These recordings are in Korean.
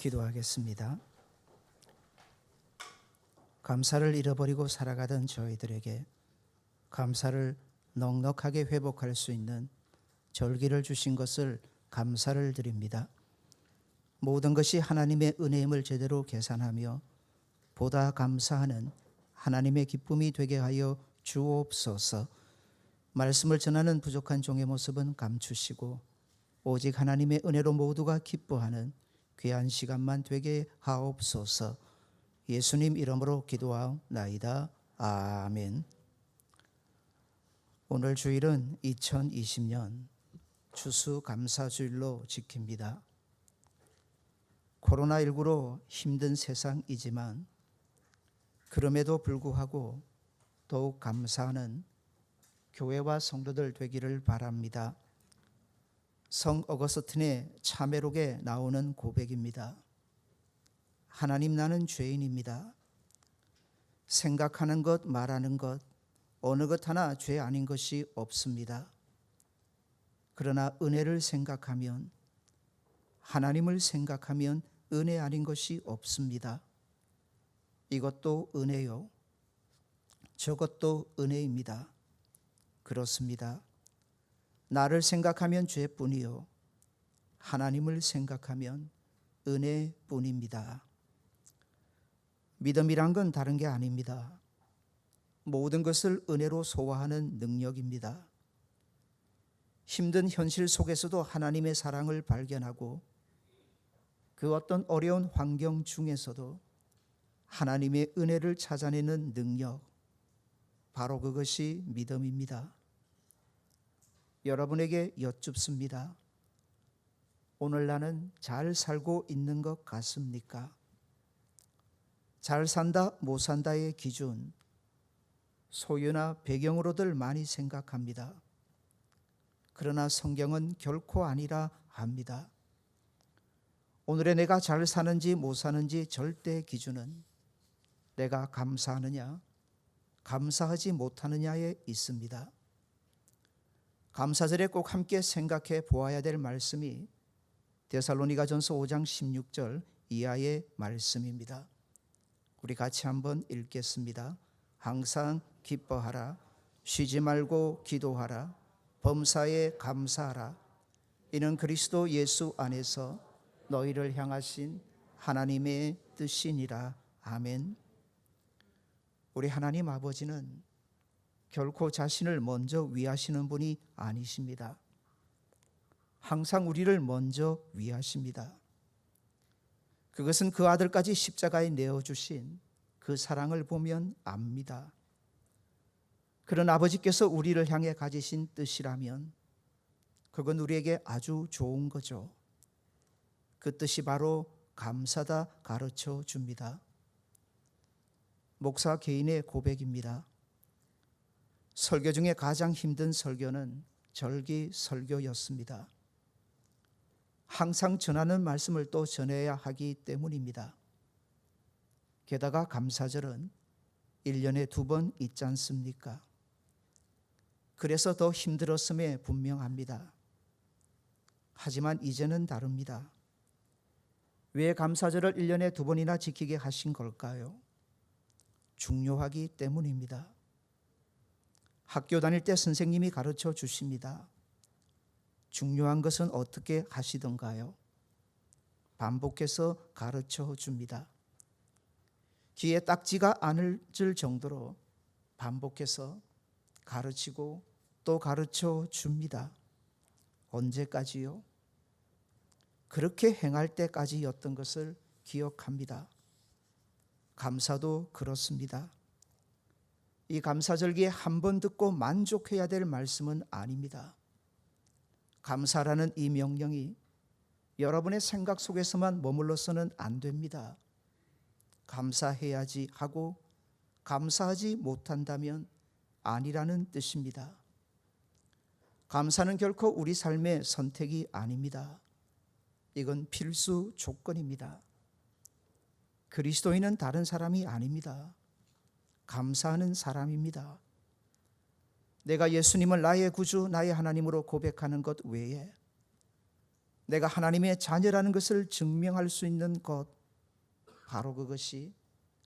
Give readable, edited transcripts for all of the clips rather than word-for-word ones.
기도하겠습니다. 감사를 잃어버리고 살아가던 저희들에게 감사를 넉넉하게 회복할 수 있는 절기를 주신 것을 감사를 드립니다. 모든 것이 하나님의 은혜임을 제대로 계산하며 보다 감사하는 하나님의 기쁨이 되게 하여 주옵소서. 말씀을 전하는 부족한 종의 모습은 감추시고 오직 하나님의 은혜로 모두가 기뻐하는 귀한 시간만 되게 하옵소서. 예수님 이름으로 기도하옵나이다. 아멘. 오늘 주일은 2020년 추수감사주일로 지킵니다. 코로나19로 힘든 세상이지만 그럼에도 불구하고 더욱 감사하는 교회와 성도들 되기를 바랍니다. 성 어거스틴의 참회록에 나오는 고백입니다. 하나님, 나는 죄인입니다. 생각하는 것, 말하는 것, 어느 것 하나 죄 아닌 것이 없습니다. 그러나 은혜를 생각하면, 하나님을 생각하면 은혜 아닌 것이 없습니다. 이것도 은혜요, 저것도 은혜입니다. 그렇습니다. 나를 생각하면 죄뿐이요, 하나님을 생각하면 은혜뿐입니다. 믿음이란 건 다른 게 아닙니다. 모든 것을 은혜로 소화하는 능력입니다. 힘든 현실 속에서도 하나님의 사랑을 발견하고 그 어떤 어려운 환경 중에서도 하나님의 은혜를 찾아내는 능력, 바로 그것이 믿음입니다. 여러분에게 여쭙습니다. 오늘 나는 잘 살고 있는 것 같습니까? 잘 산다, 못 산다의 기준, 소유나 배경으로들 많이 생각합니다. 그러나 성경은 결코 아니라 합니다. 오늘의 내가 잘 사는지 못 사는지 절대 기준은 내가 감사하느냐, 감사하지 못하느냐에 있습니다. 감사절에 꼭 함께 생각해 보아야 될 말씀이 데살로니가전서 5장 16절 이하의 말씀입니다. 우리 같이 한번 읽겠습니다. 항상 기뻐하라, 쉬지 말고 기도하라, 범사에 감사하라. 이는 그리스도 예수 안에서 너희를 향하신 하나님의 뜻이니라. 아멘. 우리 하나님 아버지는 결코 자신을 먼저 위하시는 분이 아니십니다. 항상 우리를 먼저 위하십니다. 그것은 그 아들까지 십자가에 내어주신 그 사랑을 보면 압니다. 그런 아버지께서 우리를 향해 가지신 뜻이라면 그건 우리에게 아주 좋은 거죠. 그 뜻이 바로 감사다 가르쳐 줍니다. 목사 개인의 고백입니다. 설교 중에 가장 힘든 설교는 절기 설교였습니다. 항상 전하는 말씀을 또 전해야 하기 때문입니다. 게다가 감사절은 1년에 2번 있지 않습니까? 그래서 더 힘들었음에 분명합니다. 하지만 이제는 다릅니다. 왜 감사절을 1년에 2번이나 지키게 하신 걸까요? 중요하기 때문입니다. 학교 다닐 때 선생님이 가르쳐 주십니다. 중요한 것은 어떻게 하시던가요? 반복해서 가르쳐 줍니다. 귀에 딱지가 앉을 정도로 반복해서 가르치고 또 가르쳐 줍니다. 언제까지요? 그렇게 행할 때까지였던 것을 기억합니다. 감사도 그렇습니다. 이 감사절기에 한 번 듣고 만족해야 될 말씀은 아닙니다. 감사라는 이 명령이 여러분의 생각 속에서만 머물러서는 안 됩니다. 감사해야지 하고 감사하지 못한다면 아니라는 뜻입니다. 감사는 결코 우리 삶의 선택이 아닙니다. 이건 필수 조건입니다. 그리스도인은 다른 사람이 아닙니다. 감사하는 사람입니다. 내가 예수님을 나의 구주, 나의 하나님으로 고백하는 것 외에 내가 하나님의 자녀라는 것을 증명할 수 있는 것, 바로 그것이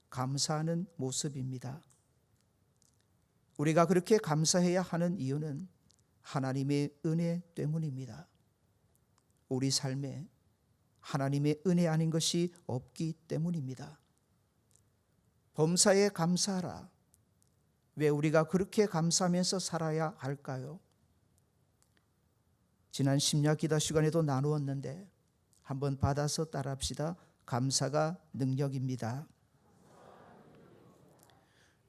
감사하는 모습입니다. 우리가 그렇게 감사해야 하는 이유는 하나님의 은혜 때문입니다. 우리 삶에 하나님의 은혜 아닌 것이 없기 때문입니다. 범사에 감사하라. 왜 우리가 그렇게 감사하면서 살아야 할까요? 지난 심야 기도 시간에도 나누었는데 한번 받아서 따라합시다. 감사가 능력입니다.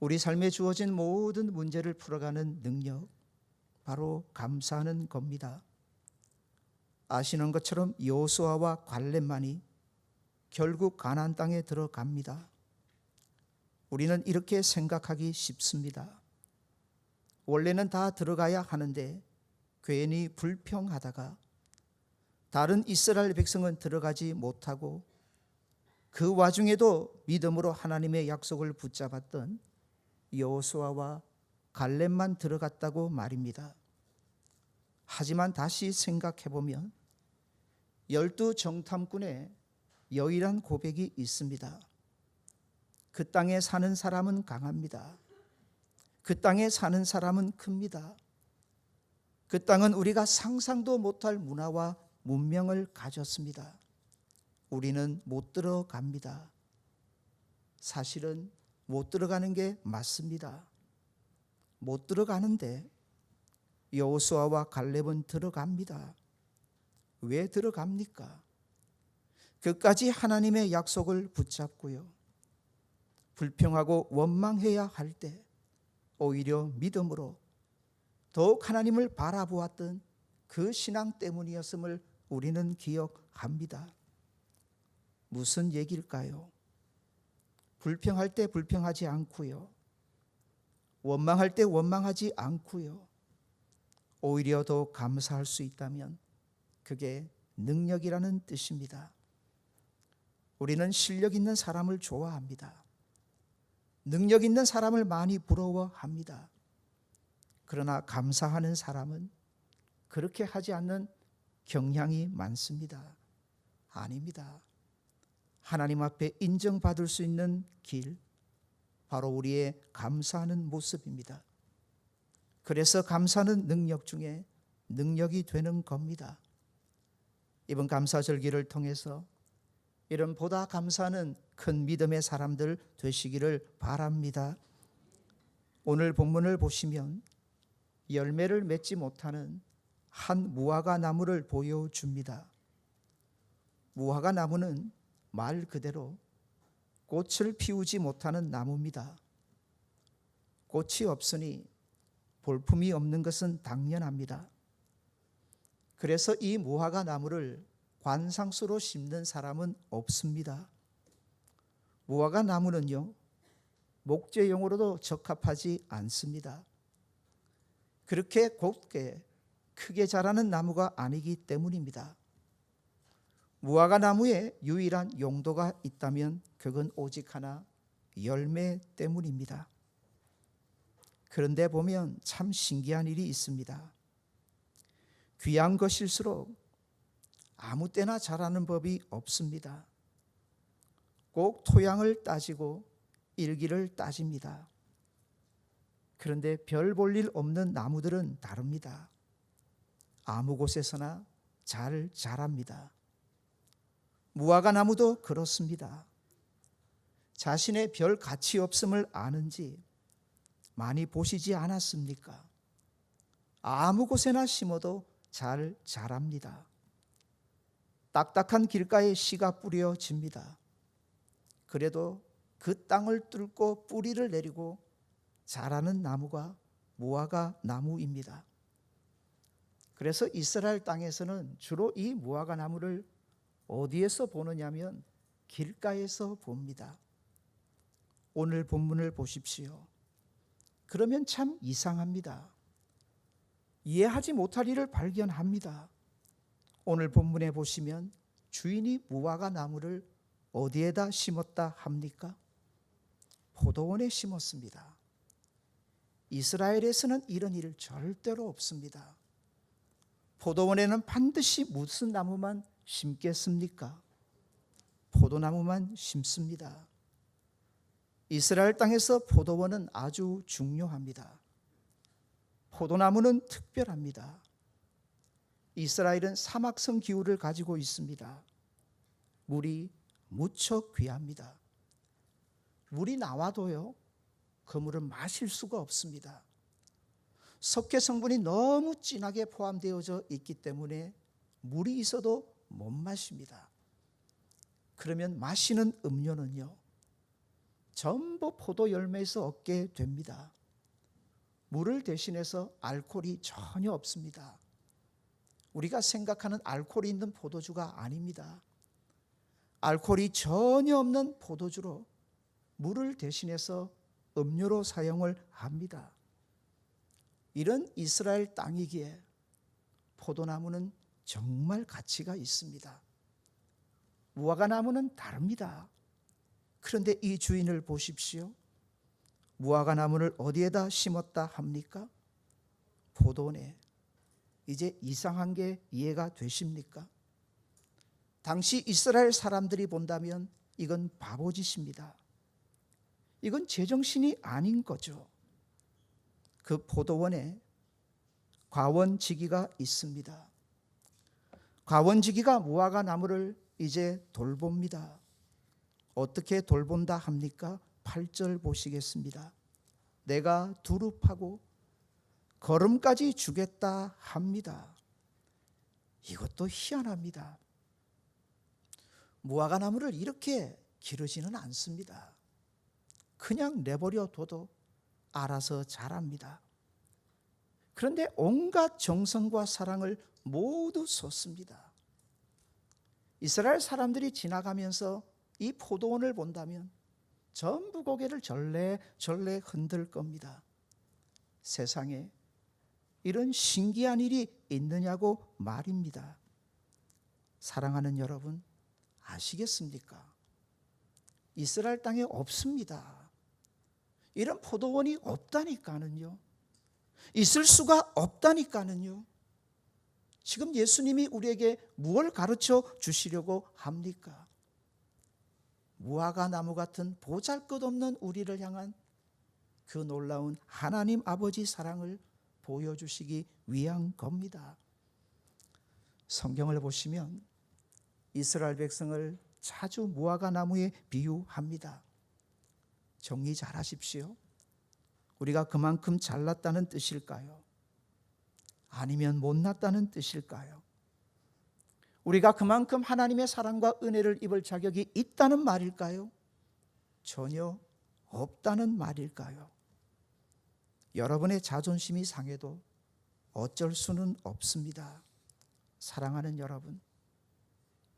우리 삶에 주어진 모든 문제를 풀어가는 능력, 바로 감사하는 겁니다. 아시는 것처럼 여호수아와 갈렙만이 결국 가나안 땅에 들어갑니다. 우리는 이렇게 생각하기 쉽습니다. 원래는 다 들어가야 하는데 괜히 불평하다가 다른 이스라엘 백성은 들어가지 못하고 그 와중에도 믿음으로 하나님의 약속을 붙잡았던 여호수아와 갈렙만 들어갔다고 말입니다. 하지만 다시 생각해보면 12 정탐꾼의 여일한 고백이 있습니다. 그 땅에 사는 사람은 강합니다. 그 땅에 사는 사람은 큽니다. 그 땅은 우리가 상상도 못할 문화와 문명을 가졌습니다. 우리는 못 들어갑니다. 사실은 못 들어가는 게 맞습니다. 못 들어가는데 여호수아와 갈렙은 들어갑니다. 왜 들어갑니까? 끝까지 하나님의 약속을 붙잡고요. 불평하고 원망해야 할 때 오히려 믿음으로 더욱 하나님을 바라보았던 그 신앙 때문이었음을 우리는 기억합니다. 무슨 얘기일까요? 불평할 때 불평하지 않고요. 원망할 때 원망하지 않고요. 오히려 더 감사할 수 있다면 그게 능력이라는 뜻입니다. 우리는 실력 있는 사람을 좋아합니다. 능력 있는 사람을 많이 부러워합니다. 그러나 감사하는 사람은 그렇게 하지 않는 경향이 많습니다. 아닙니다. 하나님 앞에 인정받을 수 있는 길, 바로 우리의 감사하는 모습입니다. 그래서 감사는 능력 중에 능력이 되는 겁니다. 이번 감사절기를 통해서 이런 보다 감사하는 큰 믿음의 사람들 되시기를 바랍니다. 오늘 본문을 보시면 열매를 맺지 못하는 한 무화과 나무를 보여줍니다. 무화과 나무는 말 그대로 꽃을 피우지 못하는 나무입니다. 꽃이 없으니 볼품이 없는 것은 당연합니다. 그래서 이 무화과 나무를 관상수로 심는 사람은 없습니다. 무화과 나무는요, 목재용으로도 적합하지 않습니다. 그렇게 곱게 크게 자라는 나무가 아니기 때문입니다. 무화과 나무의 유일한 용도가 있다면 그건 오직 하나, 열매 때문입니다. 그런데 보면 참 신기한 일이 있습니다. 귀한 것일수록 아무 때나 자라는 법이 없습니다. 꼭 토양을 따지고 일기를 따집니다. 그런데 별 볼 일 없는 나무들은 다릅니다. 아무 곳에서나 잘 자랍니다. 무화과 나무도 그렇습니다. 자신의 별 가치 없음을 아는지 많이 보시지 않았습니까? 아무 곳에나 심어도 잘 자랍니다. 딱딱한 길가에 씨가 뿌려집니다. 그래도 그 땅을 뚫고 뿌리를 내리고 자라는 나무가 무화과 나무입니다. 그래서 이스라엘 땅에서는 주로 이 무화과 나무를 어디에서 보느냐면 길가에서 봅니다. 오늘 본문을 보십시오. 그러면 참 이상합니다. 이해하지 못할 일을 발견합니다. 오늘 본문에 보시면 주인이 무화과 나무를 어디에다 심었다 합니까? 포도원에 심었습니다. 이스라엘에서는 이런 일 절대로 없습니다. 포도원에는 반드시 무슨 나무만 심겠습니까? 포도나무만 심습니다. 이스라엘 땅에서 포도원은 아주 중요합니다. 포도나무는 특별합니다. 이스라엘은 사막성 기후를 가지고 있습니다. 물이 무척 귀합니다. 물이 나와도요, 그 물을 마실 수가 없습니다. 석회 성분이 너무 진하게 포함되어져 있기 때문에 물이 있어도 못 마십니다. 그러면 마시는 음료는요, 전부 포도 열매에서 얻게 됩니다. 물을 대신해서 알코올이 전혀 없습니다. 우리가 생각하는 알코올이 있는 포도주가 아닙니다. 알코올이 전혀 없는 포도주로 물을 대신해서 음료로 사용을 합니다. 이런 이스라엘 땅이기에 포도나무는 정말 가치가 있습니다. 무화과나무는 다릅니다. 그런데 이 주인을 보십시오. 무화과나무를 어디에다 심었다 합니까? 포도원에. 이제 이상한 게 이해가 되십니까? 당시 이스라엘 사람들이 본다면 이건 바보짓입니다. 이건 제정신이 아닌 거죠. 그 포도원에 과원지기가 있습니다. 과원지기가 무화과나무를 이제 돌봅니다. 어떻게 돌본다 합니까? 8절 보시겠습니다. 내가 두릅하고 거름까지 주겠다 합니다. 이것도 희한합니다. 무화과나무를 이렇게 기르지는 않습니다. 그냥 내버려 둬도 알아서 자랍니다. 그런데 온갖 정성과 사랑을 모두 쏟습니다. 이스라엘 사람들이 지나가면서 이 포도원을 본다면 전부 고개를 절레절레 흔들 겁니다. 세상에 이런 신기한 일이 있느냐고 말입니다. 사랑하는 여러분, 아시겠습니까? 이스라엘 땅에 없습니다. 이런 포도원이 없다니까는요. 있을 수가 없다니까는요. 지금 예수님이 우리에게 무엇을 가르쳐 주시려고 합니까? 무화과나무 같은 보잘것없는 우리를 향한 그 놀라운 하나님 아버지 사랑을 보여주시기 위한 겁니다. 성경을 보시면 이스라엘 백성을 자주 무화과나무에 비유합니다. 정리 잘 하십시오. 우리가 그만큼 잘났다는 뜻일까요? 아니면 못났다는 뜻일까요? 우리가 그만큼 하나님의 사랑과 은혜를 입을 자격이 있다는 말일까요? 전혀 없다는 말일까요? 여러분의 자존심이 상해도 어쩔 수는 없습니다. 사랑하는 여러분,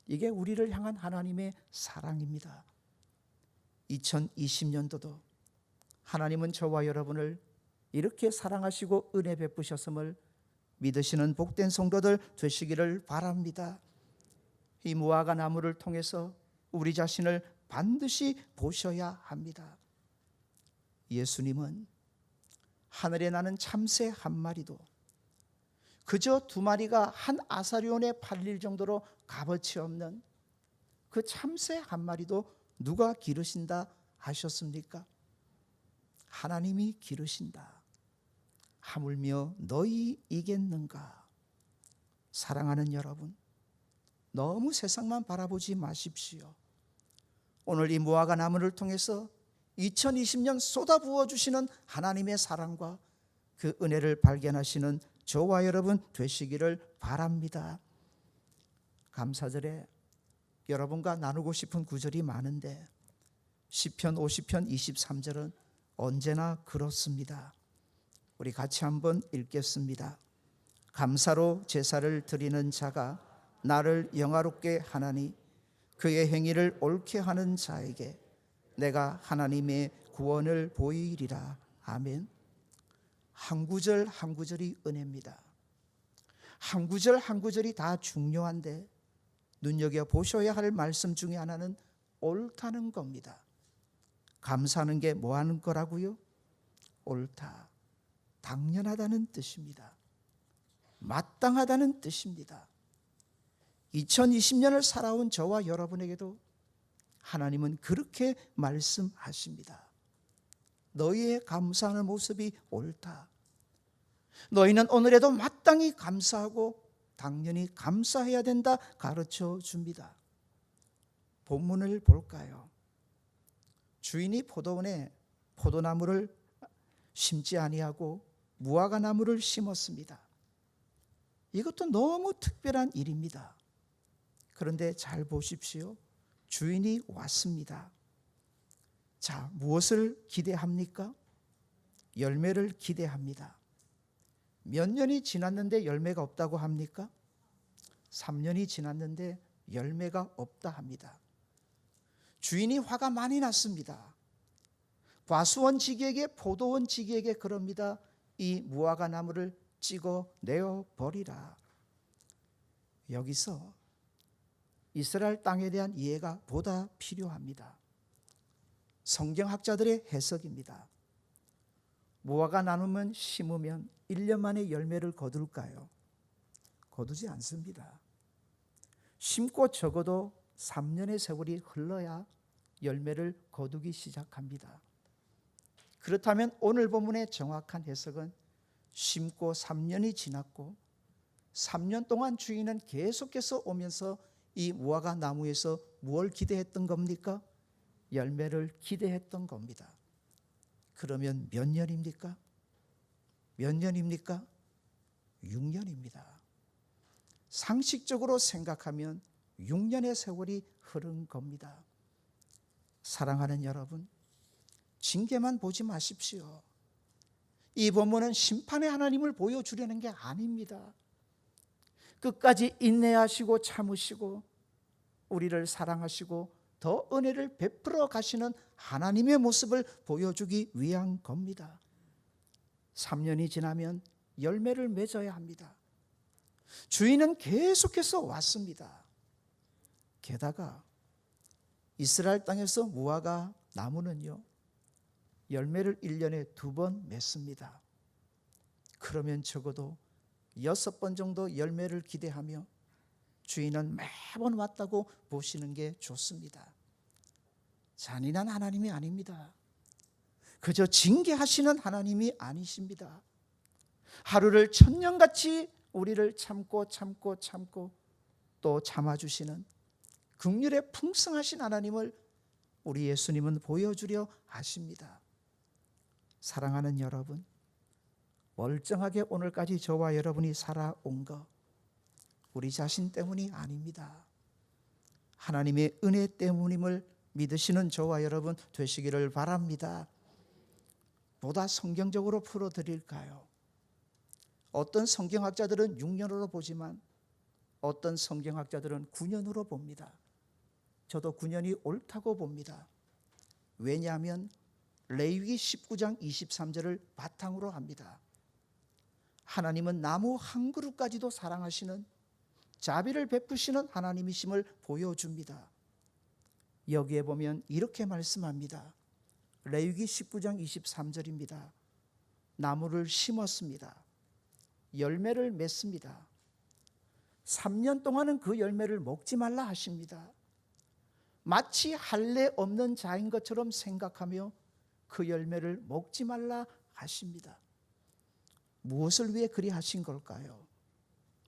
이게 우리를 향한 하나님의 사랑입니다. 2020년도도 하나님은 저와 여러분을 이렇게 사랑하시고 은혜 베푸셨음을 믿으시는 복된 성도들 되시기를 바랍니다. 이 무화과나무를 통해서 우리 자신을 반드시 보셔야 합니다. 예수님은 하늘에 나는 참새 한 마리도 그저 2마리가 한 아사리온에 팔릴 정도로 값어치 없는 그 참새 한 마리도 누가 기르신다 하셨습니까? 하나님이 기르신다. 하물며 너희이겠는가? 사랑하는 여러분, 너무 세상만 바라보지 마십시오. 오늘 이 무화과나무를 통해서 2020년 쏟아부어 주시는 하나님의 사랑과 그 은혜를 발견하시는 저와 여러분 되시기를 바랍니다. 감사절에 여러분과 나누고 싶은 구절이 많은데 시편 50편 23절은 언제나 그렇습니다. 우리 같이 한번 읽겠습니다. 감사로 제사를 드리는 자가 나를 영화롭게 하나니 그의 행위를 옳게 하는 자에게 내가 하나님의 구원을 보이리라. 아멘. 한 구절 한 구절이 은혜입니다. 한 구절 한 구절이 다 중요한데 눈여겨보셔야 할 말씀 중에 하나는 옳다는 겁니다. 감사하는 게 뭐 하는 거라고요? 옳다, 당연하다는 뜻입니다. 마땅하다는 뜻입니다. 2020년을 살아온 저와 여러분에게도 하나님은 그렇게 말씀하십니다. 너희의 감사하는 모습이 옳다. 너희는 오늘에도 마땅히 감사하고 당연히 감사해야 된다 가르쳐 줍니다. 본문을 볼까요? 주인이 포도원에 포도나무를 심지 아니하고 무화과 나무를 심었습니다. 이것도 너무 특별한 일입니다. 그런데 잘 보십시오. 주인이 왔습니다. 자, 무엇을 기대합니까? 열매를 기대합니다. 몇 년이 지났는데 열매가 없다고 합니까? 3년이 지났는데 열매가 없다 합니다. 주인이 화가 많이 났습니다. 과수원 지기에게 포도원 지기에게 그럽니다. 이 무화과 나무를 찍어내어 버리라. 여기서 이스라엘 땅에 대한 이해가 보다 필요합니다. 성경학자들의 해석입니다. 무화과 나무만 심으면 1년 만에 열매를 거둘까요? 거두지 않습니다. 심고 적어도 3년의 세월이 흘러야 열매를 거두기 시작합니다. 그렇다면 오늘 본문의 정확한 해석은 심고 3년이 지났고 3년 동안 주인은 계속해서 오면서 이 무화과 나무에서 무엇을 기대했던 겁니까? 열매를 기대했던 겁니다. 그러면 몇 년입니까? 몇 년입니까? 6년입니다. 상식적으로 생각하면 6년의 세월이 흐른 겁니다. 사랑하는 여러분, 징계만 보지 마십시오. 이 본문은 심판의 하나님을 보여주려는 게 아닙니다. 끝까지 인내하시고 참으시고 우리를 사랑하시고 더 은혜를 베풀어 가시는 하나님의 모습을 보여주기 위한 겁니다. 3년이 지나면 열매를 맺어야 합니다. 주인은 계속해서 왔습니다. 게다가 이스라엘 땅에서 무화과 나무는요, 열매를 1년에 2번 맺습니다. 그러면 적어도 6번 정도 열매를 기대하며 주인은 매번 왔다고 보시는 게 좋습니다. 잔인한 하나님이 아닙니다. 그저 징계하시는 하나님이 아니십니다. 하루를 천년같이 우리를 참고 또 참아주시는 긍휼에 풍성하신 하나님을 우리 예수님은 보여주려 하십니다. 사랑하는 여러분, 멀쩡하게 오늘까지 저와 여러분이 살아온 것 우리 자신 때문이 아닙니다. 하나님의 은혜 때문임을 믿으시는 저와 여러분 되시기를 바랍니다. 보다 성경적으로 풀어드릴까요? 어떤 성경학자들은 6년으로 보지만 어떤 성경학자들은 9년으로 봅니다. 저도 9년이 옳다고 봅니다. 왜냐하면 레위기 19장 23절을 바탕으로 합니다. 하나님은 나무 한 그루까지도 사랑하시는 자비를 베푸시는 하나님이심을 보여줍니다. 여기에 보면 이렇게 말씀합니다. 레위기 19장 23절입니다. 나무를 심었습니다. 열매를 맺습니다. 3년 동안은 그 열매를 먹지 말라 하십니다. 마치 할례 없는 자인 것처럼 생각하며 그 열매를 먹지 말라 하십니다. 무엇을 위해 그리 하신 걸까요?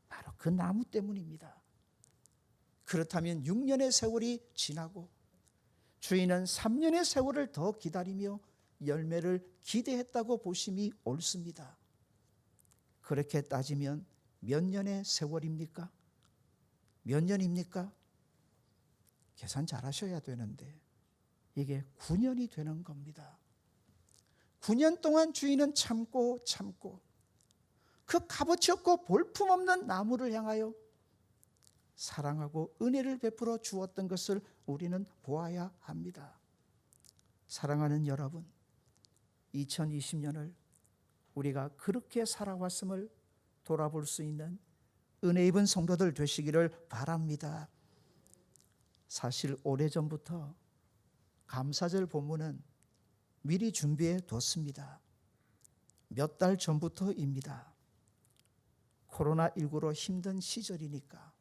바로 그 나무 때문입니다. 그렇다면 6년의 세월이 지나고 주인은 3년의 세월을 더 기다리며 열매를 기대했다고 보심이 옳습니다. 그렇게 따지면 몇 년의 세월입니까? 몇 년입니까? 계산 잘 하셔야 되는데 이게 9년이 되는 겁니다. 9년 동안 주인은 참고 그 값어치 없고 볼품없는 나무를 향하여 사랑하고 은혜를 베풀어 주었던 것을 우리는 보아야 합니다. 사랑하는 여러분, 2020년을 우리가 그렇게 살아왔음을 돌아볼 수 있는 은혜 입은 성도들 되시기를 바랍니다. 사실 오래전부터 감사절 본문은 미리 준비해 뒀습니다. 몇 달 전부터입니다. 코로나19로 힘든 시절이니까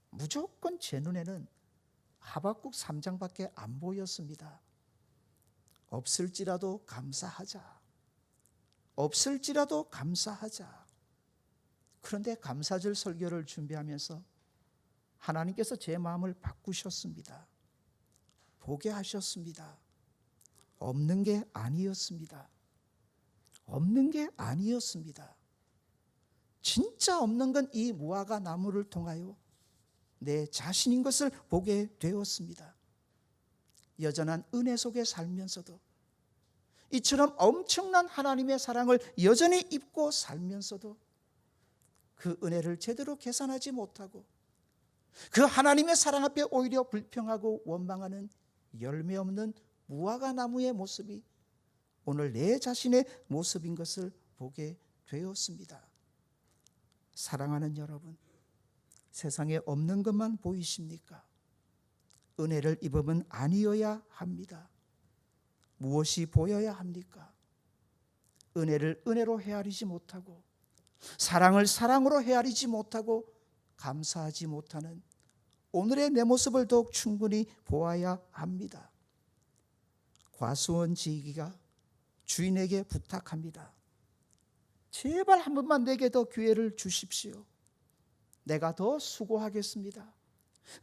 무조건 제 눈에는 하박국 3장밖에 안 보였습니다. 없을지라도 감사하자. 없을지라도 감사하자. 그런데 감사절 설교를 준비하면서 하나님께서 제 마음을 바꾸셨습니다. 보게 하셨습니다. 없는 게 아니었습니다. 없는 게 아니었습니다. 진짜 없는 건 이 무화과 나무를 통하여 내 자신인 것을 보게 되었습니다. 여전한 은혜 속에 살면서도, 이처럼 엄청난 하나님의 사랑을 여전히 입고 살면서도 그 은혜를 제대로 계산하지 못하고 그 하나님의 사랑 앞에 오히려 불평하고 원망하는 열매 없는 무화과 나무의 모습이 오늘 내 자신의 모습인 것을 보게 되었습니다. 사랑하는 여러분, 세상에 없는 것만 보이십니까? 은혜를 입으면 아니어야 합니다. 무엇이 보여야 합니까? 은혜를 은혜로 헤아리지 못하고 사랑을 사랑으로 헤아리지 못하고 감사하지 못하는 오늘의 내 모습을 더욱 충분히 보아야 합니다. 과수원 지기가 주인에게 부탁합니다. 제발 한 번만 내게 더 기회를 주십시오. 내가 더 수고하겠습니다.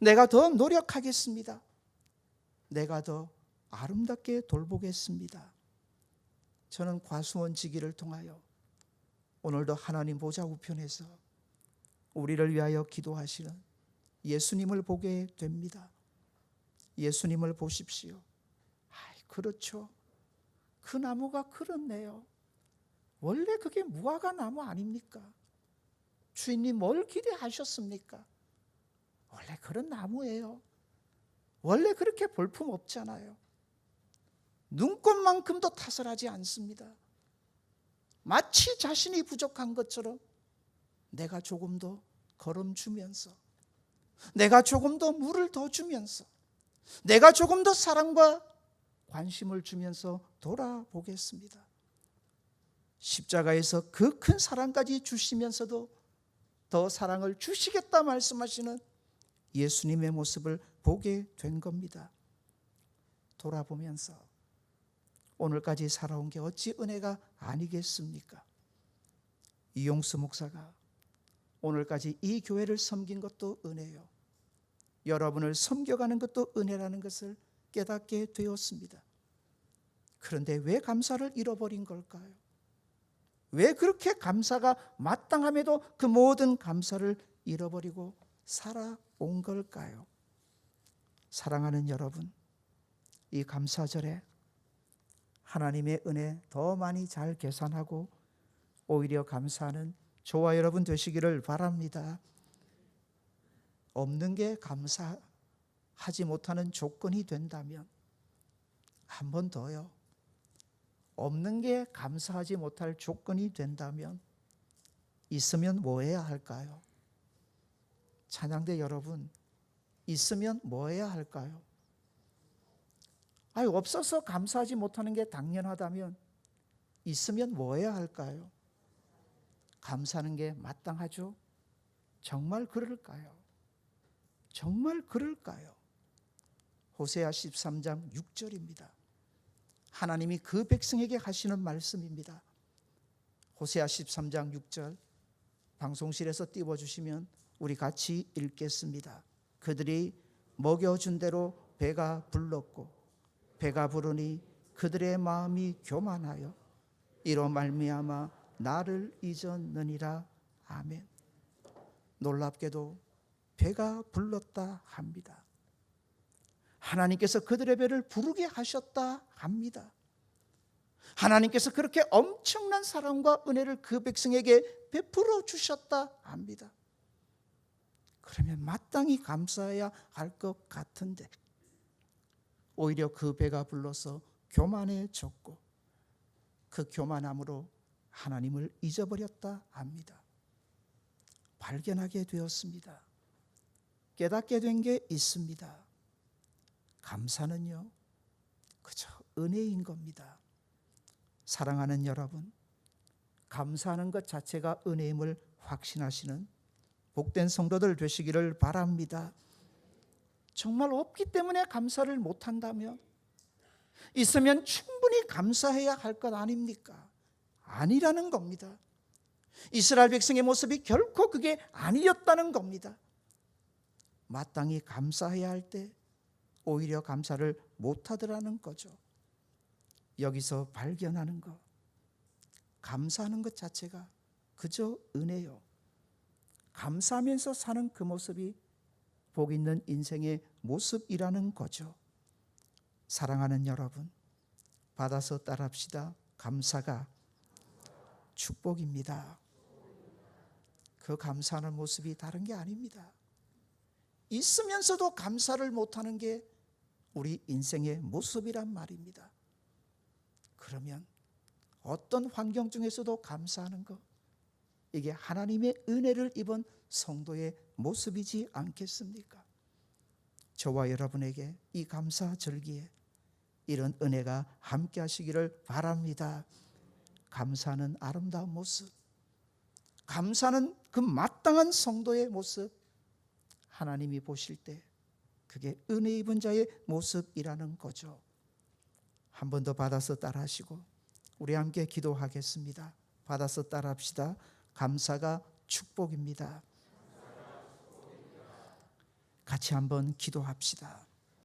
내가 더 노력하겠습니다. 내가 더 아름답게 돌보겠습니다. 저는 과수원 지기를 통하여 오늘도 하나님 보좌 우편에서 우리를 위하여 기도하시는 예수님을 보게 됩니다. 예수님을 보십시오. 그렇죠. 그 나무가 그렇네요. 원래 그게 무화과 나무 아닙니까? 주인님 뭘 기대하셨습니까? 원래 그런 나무예요. 원래 그렇게 볼품 없잖아요. 눈꽃만큼도 타설하지 않습니다. 마치 자신이 부족한 것처럼 내가 조금 더 걸음 주면서, 내가 조금 더 물을 더 주면서, 내가 조금 더 사랑과 관심을 주면서 돌아보겠습니다. 십자가에서 그 큰 사랑까지 주시면서도 더 사랑을 주시겠다 말씀하시는 예수님의 모습을 보게 된 겁니다. 돌아보면서 오늘까지 살아온 게 어찌 은혜가 아니겠습니까? 이용수 목사가 오늘까지 이 교회를 섬긴 것도 은혜요, 여러분을 섬겨가는 것도 은혜라는 것을 깨닫게 되었습니다. 그런데 왜 감사를 잃어버린 걸까요? 왜 그렇게 감사가 마땅함에도 그 모든 감사를 잃어버리고 살아온 걸까요? 사랑하는 여러분, 이 감사절에 하나님의 은혜 더 많이 잘 계산하고 오히려 감사하는 저와 여러분 되시기를 바랍니다. 없는 게 감사하지 못하는 조건이 된다면 한 번 더요. 없는 게 감사하지 못할 조건이 된다면 있으면 뭐 해야 할까요? 찬양대 여러분, 있으면 뭐 해야 할까요? 없어서 감사하지 못하는 게 당연하다면 있으면 뭐 해야 할까요? 감사하는 게 마땅하죠? 정말 그럴까요? 정말 그럴까요? 호세아 13장 6절입니다. 하나님이 그 백성에게 하시는 말씀입니다. 호세아 13장 6절 방송실에서 띄워주시면 우리 같이 읽겠습니다. 그들이 먹여준 대로 배가 불렀고 배가 부르니 그들의 마음이 교만하여 이로 말미암아 나를 잊었느니라. 아멘. 놀랍게도 배가 불렀다 합니다. 하나님께서 그들의 배를 부르게 하셨다 합니다. 하나님께서 그렇게 엄청난 사랑과 은혜를 그 백성에게 베풀어 주셨다 합니다. 그러면 마땅히 감사해야 할 것 같은데 오히려 그 배가 불러서 교만해졌고 그 교만함으로 하나님을 잊어버렸다 합니다. 발견하게 되었습니다. 깨닫게 된 게 있습니다. 감사는요, 그저 은혜인 겁니다. 사랑하는 여러분, 감사하는 것 자체가 은혜임을 확신하시는 복된 성도들 되시기를 바랍니다. 정말 없기 때문에 감사를 못한다면, 있으면 충분히 감사해야 할 것 아닙니까? 아니라는 겁니다. 이스라엘 백성의 모습이 결코 그게 아니었다는 겁니다. 마땅히 감사해야 할 때 오히려 감사를 못하더라는 거죠. 여기서 발견하는 것, 감사하는 것 자체가 그저 은혜요. 감사하면서 사는 그 모습이 복 있는 인생의 모습이라는 거죠. 사랑하는 여러분, 받아서 따라합시다. 감사가 축복입니다. 그 감사하는 모습이 다른 게 아닙니다. 있으면서도 감사를 못하는 게 우리 인생의 모습이란 말입니다. 그러면 어떤 환경 중에서도 감사하는 것, 이게 하나님의 은혜를 입은 성도의 모습이지 않겠습니까? 저와 여러분에게 이 감사 절기에 이런 은혜가 함께 하시기를 바랍니다. 감사하는 아름다운 모습, 감사하는 그 마땅한 성도의 모습, 하나님이 보실 때 그게 은혜 입은 자의 모습이라는 거죠. 한 번 더 받아서 따라하시고 우리 함께 기도하겠습니다. 받아서 따라합시다. 감사가 축복입니다. 같이 한번 기도합시다.